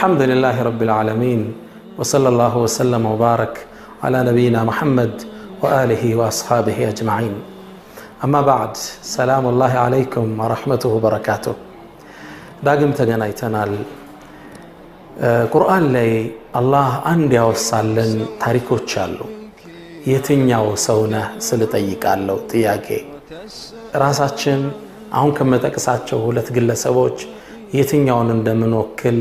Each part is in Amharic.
الحمد لله رب العالمين وصلى الله وسلم وبارك على نبينا محمد وآله وأصحابه أجمعين أما بعد سلام الله عليكم ورحمته وبركاته داقم تغنيتنا القرآن لي الله عندي وصلن تاريكو تشالو የትኛው ሰውነህ ስለጠይቃለው ጥያቄ ራሳችን አሁን ከመጠቅሳቸው ሁለት ግለሰቦች የትኛውን እንደምንወክል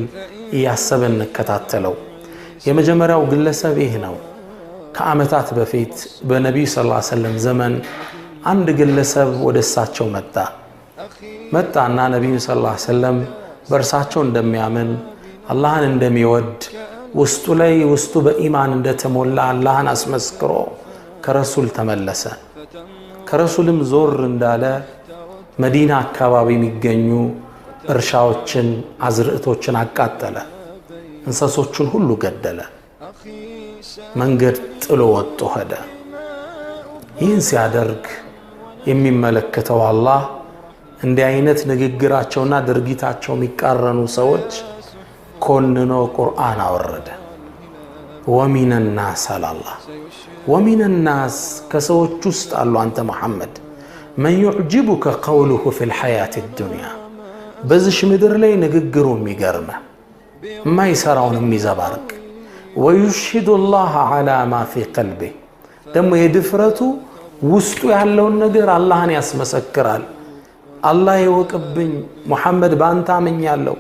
ያሰበን ከተተለው የመጀመሪያው ግለሰብ ይሄ ነው ከአመታት በፊት በነብዩ ሰለላሁ ዐለይሂ ወሰለም ዘመን አንድ ግለሰብ ወደሳቸው መጣና ነብዩ ሰለላሁ ዐለይሂ ወሰለም በርሳቸው እንደሚያምን አላህን እንደሚወድ ውስጡ በኢማን እንደተሞላ አላህን አስመስክሮ ከረሱል ተመለሰ ከረሱልም ዞር እንዳለ መዲና አካባቢ የሚገኙ እርሻዎችን አዝርዕቶችን አቃጠለ እንስሶችን ሁሉ ገደለ መንገድ ጥሎ ወጥቶ ሄደ ይህን ሲያደርግ የሚመለከተው አላህ እንዲህ አይነት ንግግራቸውና ድርጊታቸው የሚቃረኑ ሰዎች ኮንኖ ቁርአን አወረደ ومن الناس الله ومن الناس كسوچ ውስጥ አሉ አንተ መሐመድ من يعجبك قوله في الحياة الدنيا በዚህ ምድር ላይ ንግግሩ የሚገርም ማይሰራውን የሚዘባርቅ ويشهد الله على ما في قلبه ደሞ የድፍረቱ ውስጡ ያለውን ነገር አላህን ያስመሰክራል አላህ ይወቅብኝ መሐመድ ባንተ አመኛለሁ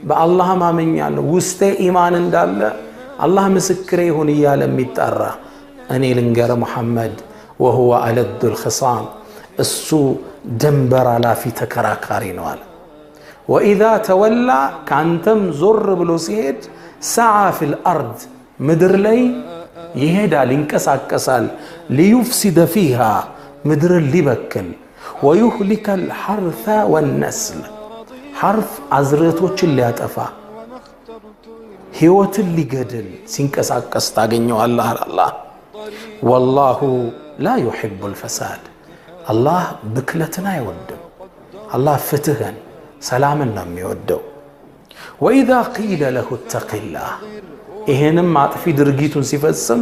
በአላህ ማመኛለሁ ውስጤ ኢማን እንዳለ አላህ ምስክሬ ይሁን ይያለ የሚጣራ እኔ ልንገር መሐመድ وهو ألد الخصام እሱ ደንበር አላፊ ተከራካሪ ነው አለ وإذا تولى ካንተም ዞር ብሎ ሲሄድ سعى في الأرض ምድር ላይ ይሄዳል ይንቀሳቀሳል ليفسد فيها ምድር ሊበክል ويهلك الحرث والنسل حرف አዝርዕቶችን ሊያጠፋ ህይወትን ሊገድል ሲንቀሳቀስ ታገኘው አላህ والله لا يحب الفساد الله ብክለትን አይወድም አላህ ፍትህን ሰላምን ነው የሚወደው واذا قيل له اتق الله ይሄንም አጥፊ ድርጊቱን ሲፈጽም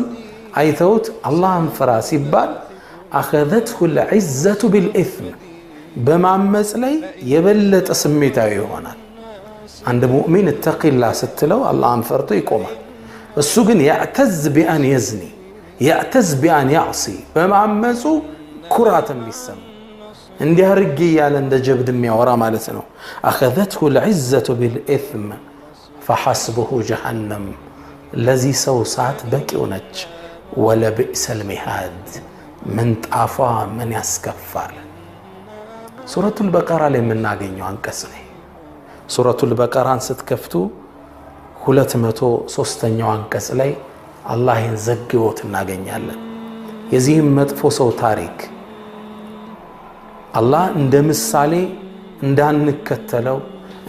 አይተውት አላህን ፍራ ሲባል اخذته العزه بالاثم በማመጽ ላይ የበለጠ ስሜታዊ ይሆናል عند مؤمن اتقي الله ستلو الله انفرته يقومال እሱ ግን يعتز بأن يزني يعتز بأن يعصي በማመጹ ኩራትን ቢሰም እንዲያርግ ያለ እንደ ጀብድ የሚያወራ ማለት ነው اخذته العزه بالاثم فحسبه جهنم الذي سو ساعت بقيው ነች ولا بئس المهاد من طافا من ያስከፋል سورة البقرة ላይ የምናገኘው አንቀጽ ነው سورة البقرة ስትከፍቱ 203ኛው አንቀጽ ላይ አላህን ዘግቦት እናገኛለን የዚህም መጥፎ ሰው ታሪክ አላህ እንደ ምሳሌ እንዳንከተለው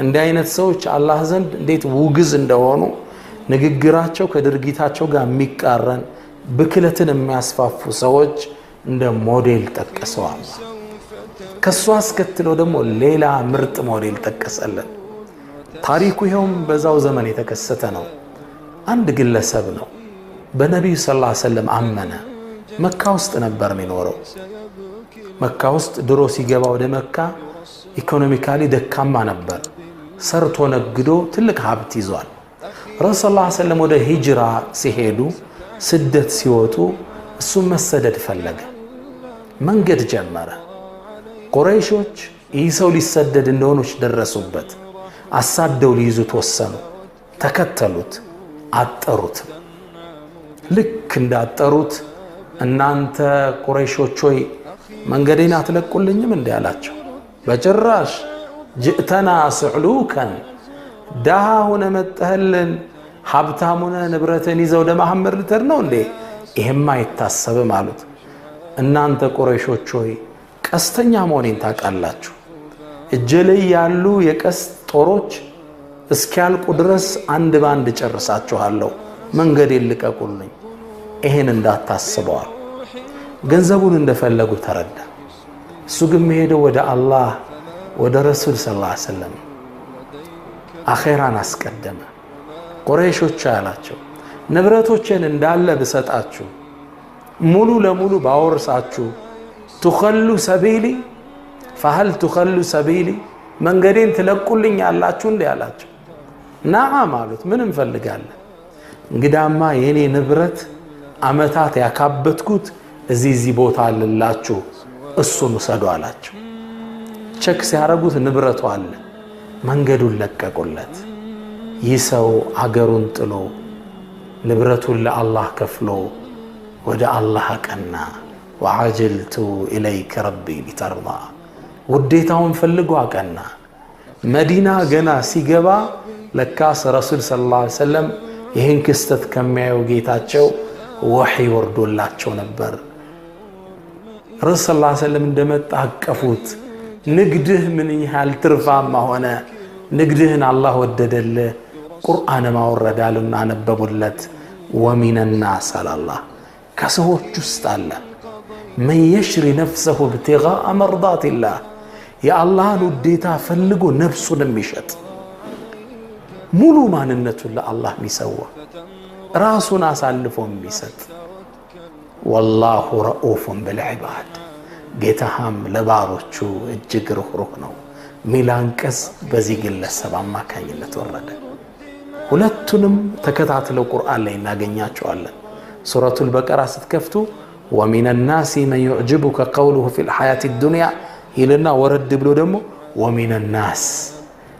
እንደ አይነት ሰዎች አላህ ዘንድ እንዴት ውግዝ እንደሆኑ ንግግራቸው ከድርጊታቸው ጋር የሚቃረን ብክለትን የሚያስፋፉ ሰዎች እንደ ሞዴል ጠቀሰው አላህ ከሷ አስከትለው ደግሞ ሌላ ምርጥ ሞዴል ጠቀሰለን ታሪኩ ይሄውም በዛው ዘመን የተከሰተ ነው አንድ ግለሰብ ነው በነብዩ ሰለላሁ ዐለይሂ ወሰለም አመነ መካ ውስጥ ነበር የሚኖረው መካ ውስጥ ድሮ ሲገባ ወደ መካ ኢኮኖሚካሊ ደካማ ነበር ሰርቶ ነግዶ ትልቅ ሀብት ይዟል ረሱል ሰለላሁ ዐለይሂ ወሰለም ወደ ሂጅራ ሲሄዱ ስደት ሲወጡ እሱ መሰደድ ፈለገ መንገድ ጀመረ ቁረይሾች ይህ ሰው ሊሰደድ እንደሆነች ደረሱበት አሳደው ሊይዙት ወሰኑ ተከተሉት አጠሩት ልክ እንዳጠሩት እናንተ ቁረይሾች ሆይ መንገዴን አትለቁልኝም እንዴ አላቸው በጭራሽ جئتنا سعلوكا ዳሃውን መጣህልን ሀብታሙን ንብረትን ይዘው ለመሐመድ ልተር ነው እንዴ ይሄማ አይታሰብም አሉት እናንተ ቁረይሾች ሆይ ቀስተኛ መሆኔን ታውቃላችሁ እጄ ላይ ያሉ የቀስት ጦሮች እስኪያልቁ ድረስ አንድ ባንድ ጨርሳችኋለሁ መንገዴን ልቀቁልኝ ይሄን እንዳታስበዋል ገንዘቡን እንደፈለጉ ተረዳ እሱ ግን ሄደው ወደ አላህ ወደ ረሱል ሰለላሁ ዐለይሂ ወሰለም አኺራን አስቀደመ ቁረይሾች አላቸው ንብረቶችን እንዳለ ብሰጣችሁ ሙሉ ለሙሉ ባወርሳችሁ تخلو سبيلي فهل تخلو سبيلي መንገዴን ትለቁልኛላችሁ እንዴ አላቸው نعم አሉት ምን እንፈልጋለን እንግዳማ የኔ ንብረት አመታት ያካበትኩት እዚህ ቦታ አለላችሁ እሱን ወሰዱ አላቸው ቸክ ሲያረጉት ንብረቱ አለ መንገዱን ለቀቁለት ይሰው አገሩን ጥሎ ንብረቱን ለአላህ ከፍሎ ወደ አላህ ቀና وعجلت إليك ربي لترضى وديتهم فلقوا قنا مدينة جنا سيجبا لكاس رسول صلى الله عليه وسلم ይሄን ክስተት ከሚያዩጌታቸው ወህይ ወርዶላቸው ነበር ረሱል ሰለላሁ ዐለይሂ ወሰለም እንደመጣ አቀፉት ንግድህ ምን ያህል ትርፋማ ሆነ ንግድህን አላህ ወደደለ ቁርአን ማወረዳሉና አነበቡለት ወሚን الناس الله ከሰዎች ውስጥ አለ من يشري نفسه ابتغاء مرضات الله يا الله وديتا فلقو نفسه المشت ሙሉ ማንነቱን ለአላህ ሚሰዋ ራሱን አሳልፎ ሚሰጥ والله رؤوف بالعباد ጌታህም ለባሮቹ እጅግ ሩህሩህ ነው ሚላንቀስ በዚህ ግለሰብ አማካኝነት ወረደ ሁለቱንም ተከታትለው ቁርአን ላይ እናገኛቸዋለን ሱረቱል በቀራ ስትከፍቱ ومن الناس من يعجبك قوله في الحياة الدنيا إلنا ورد بلو دمو ومن الناس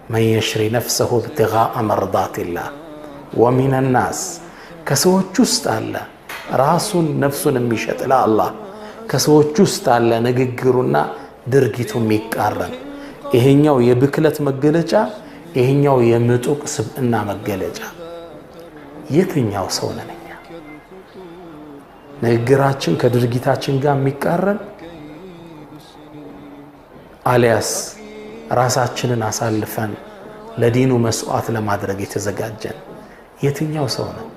من يشري نفسه ابتغاء مرضات الله ومن الناس كسوچ ውስጥ አለ ራሱን ነፍሱን የሚሸጥ ለአላህ ከሰዎች ውስጥ አለ ንግግሩና ድርጊቱ የሚቃረን ይሄኛው የብክለት መገለጫ ይሄኛው የምጡቅ ስብዕና መገለጫ የትኛው ሰው ነን ንግግራችን ከድርጊታችን ጋር የሚቃረን አሊያስ ራሳችንን አሳልፈን ለዲኑ መስዋዕት ለማድረግ የተዘጋጀን የትኛው ሰው ነው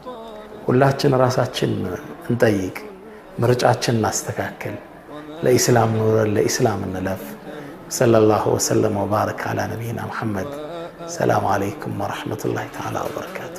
ሁላችን ራሳችን እንጠይቅ ምርጫችን እናስተካክል ለኢስላም ኑረን ለኢስላም እንለፍ ሰለላሁ ዐለይሂ ወሰለም ወባረከ አላ ነብይና መሐመድ ሰላም አለይኩም ወራህመቱላሂ ተዓላ ወበረካቱ